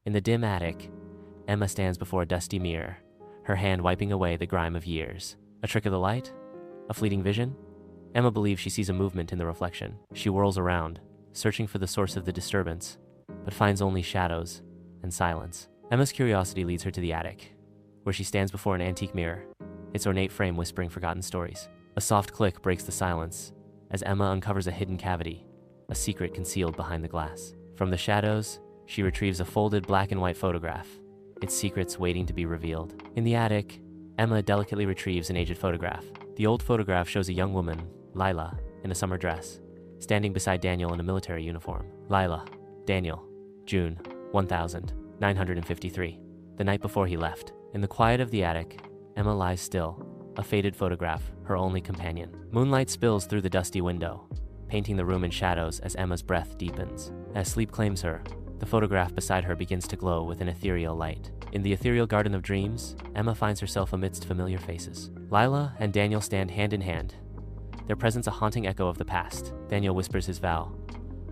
In the dim attic, Emma stands before a dusty mirror, her hand wiping away the grime of years. A trick of the light? A fleeting vision? Emma believes she sees a movement in the reflection. She whirls around, searching for the source of the disturbance, but finds only shadows and silence. Emma's curiosity leads her to the attic, where she stands before an antique mirror, its ornate frame whispering forgotten stories. A soft click breaks the silence as Emma uncovers a hidden cavity, a secret concealed behind the glass. From the shadows, she retrieves a folded black and white photograph, its secrets waiting to be revealed. In the attic, Emma delicately retrieves an aged photograph. The old photograph shows a young woman, Lila, in a summer dress, standing beside Daniel in a military uniform. Lila, Daniel, June 1953, the night before he left. In the quiet of the attic, Emma lies still, a faded photograph, her only companion. Moonlight spills through the dusty window, painting the room in shadows as Emma's breath deepens. As sleep claims her, the photograph beside her begins to glow with an ethereal light. In the ethereal garden of dreams, Emma finds herself amidst familiar faces. Lila and Daniel stand hand in hand, their presence a haunting echo of the past. Daniel whispers his vow,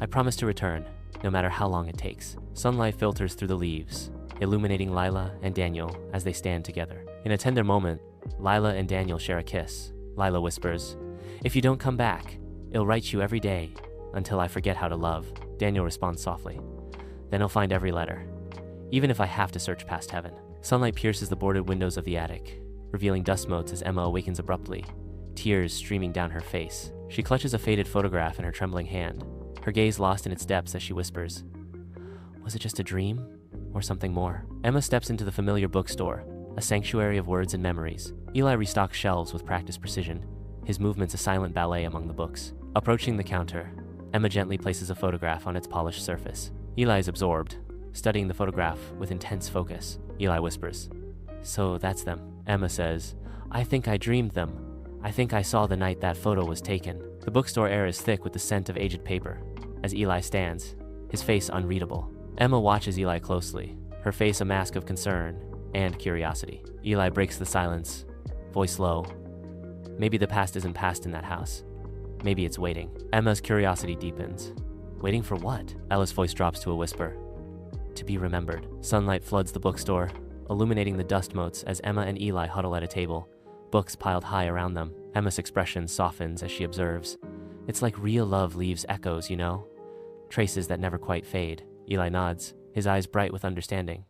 "I promise to return, no matter how long it takes." Sunlight filters through the leaves, illuminating Lila and Daniel as they stand together. In a tender moment, Lila and Daniel share a kiss. Lila whispers, "If you don't come back, I'll write you every day until I forget how to love." Daniel responds softly, "Then I'll find every letter, even if I have to search past heaven." Sunlight pierces the boarded windows of the attic, revealing dust motes as Emma awakens abruptly, tears streaming down her face. She clutches a faded photograph in her trembling hand, her gaze lost in its depths as she whispers, "Was it just a dream or something more?" Emma steps into the familiar bookstore, a sanctuary of words and memories. Eli restocks shelves with practiced precision, his movements a silent ballet among the books. Approaching the counter, Emma gently places a photograph on its polished surface. Eli is absorbed, studying the photograph with intense focus. Eli whispers, "So that's them." Emma says, "I think I dreamed them. I think I saw the night that photo was taken." The bookstore air is thick with the scent of aged paper, as Eli stands, his face unreadable. Emma watches Eli closely, her face a mask of concern and curiosity. Eli breaks the silence, voice low. "Maybe the past isn't past in that house. Maybe it's waiting." Emma's curiosity deepens. Waiting for what? Ella's voice drops to a whisper. "To be remembered." Sunlight floods the bookstore, illuminating the dust motes as Emma and Eli huddle at a table, books piled high around them. Emma's expression softens as she observes, "It's like real love leaves echoes, you know? Traces that never quite fade." Eli nods, his eyes bright with understanding.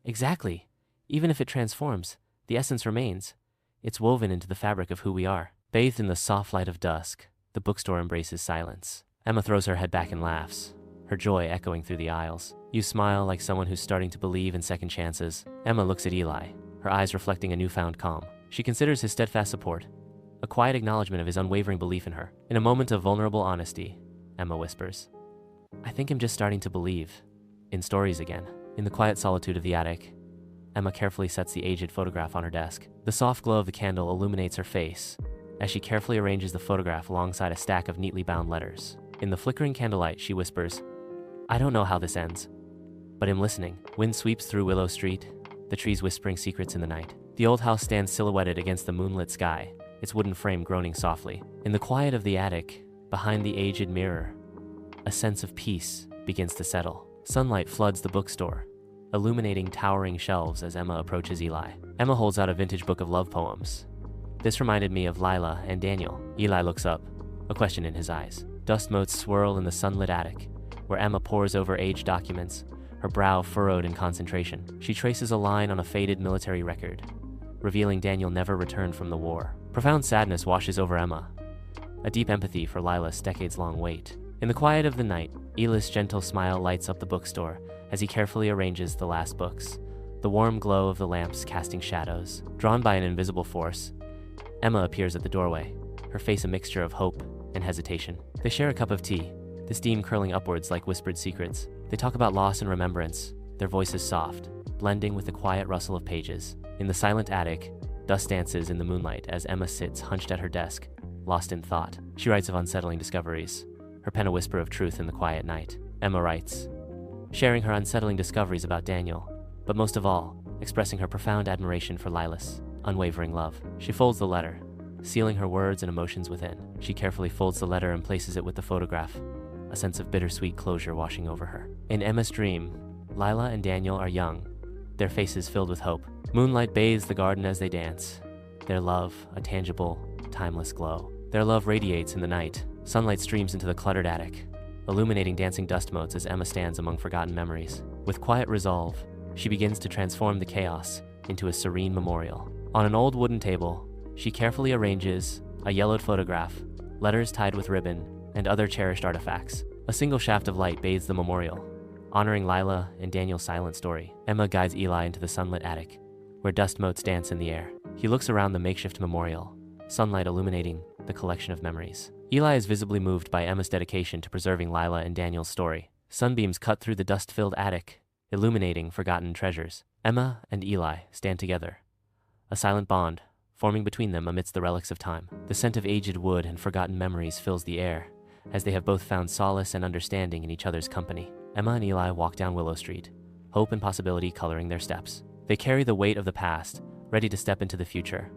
"Exactly. Even if it transforms, the essence remains. It's woven into the fabric of who we are." Bathed in the soft light of dusk, the bookstore embraces silence. Emma throws her head back and laughs, her joy echoing through the aisles. You smile like someone who's starting to believe in second chances. Emma looks at Eli, her eyes reflecting a newfound calm. She considers his steadfast support, a quiet acknowledgement of his unwavering belief in her. In a moment of vulnerable honesty, Emma whispers, "I think I'm just starting to believe in stories again." In the quiet solitude of the attic, Emma carefully sets the aged photograph on her desk. The soft glow of the candle illuminates her face as she carefully arranges the photograph alongside a stack of neatly bound letters. In the flickering candlelight, she whispers, "I don't know how this ends, but I'm listening." Wind sweeps through Willow Street, the trees whispering secrets in the night. The old house stands silhouetted against the moonlit sky, its wooden frame groaning softly. In the quiet of the attic, behind the aged mirror, a sense of peace begins to settle. Sunlight floods the bookstore, illuminating towering shelves as Emma approaches Eli. Emma holds out a vintage book of love poems. "This reminded me of Lila and Daniel." Eli looks up, a question in his eyes. Dust motes swirl in the sunlit attic, where Emma pores over aged documents, her brow furrowed in concentration. She traces a line on a faded military record, revealing Daniel never returned from the war. Profound sadness washes over Emma, a deep empathy for Lila's decades-long wait. In the quiet of the night, Eli's gentle smile lights up the bookstore as he carefully arranges the last books, the warm glow of the lamps casting shadows. Drawn by an invisible force, Emma appears at the doorway, her face a mixture of hope and hesitation. They share a cup of tea, the steam curling upwards like whispered secrets. They talk about loss and remembrance, their voices soft, blending with the quiet rustle of pages. In the silent attic, dust dances in the moonlight as Emma sits hunched at her desk, lost in thought. She writes of unsettling discoveries, her pen a whisper of truth in the quiet night. Emma writes, sharing her unsettling discoveries about Daniel, but most of all, expressing her profound admiration for Lila's unwavering love. She folds the letter, sealing her words and emotions within. She carefully folds the letter and places it with the photograph, a sense of bittersweet closure washing over her. In Emma's dream, Lila and Daniel are young, their faces filled with hope. Moonlight bathes the garden as they dance, their love a tangible, timeless glow. Their love radiates in the night. Sunlight streams into the cluttered attic, illuminating dancing dust motes as Emma stands among forgotten memories. With quiet resolve, she begins to transform the chaos into a serene memorial. On an old wooden table, she carefully arranges a yellowed photograph, letters tied with ribbon, and other cherished artifacts. A single shaft of light bathes the memorial, honoring Lila and Daniel's silent story. Emma guides Eli into the sunlit attic, where dust motes dance in the air. He looks around the makeshift memorial, sunlight illuminating the collection of memories. Eli is visibly moved by Emma's dedication to preserving Lila and Daniel's story. Sunbeams cut through the dust-filled attic, illuminating forgotten treasures. Emma and Eli stand together, a silent bond forming between them amidst the relics of time. The scent of aged wood and forgotten memories fills the air, as they have both found solace and understanding in each other's company. Emma and Eli walk down Willow Street, hope and possibility coloring their steps. They carry the weight of the past, ready to step into the future.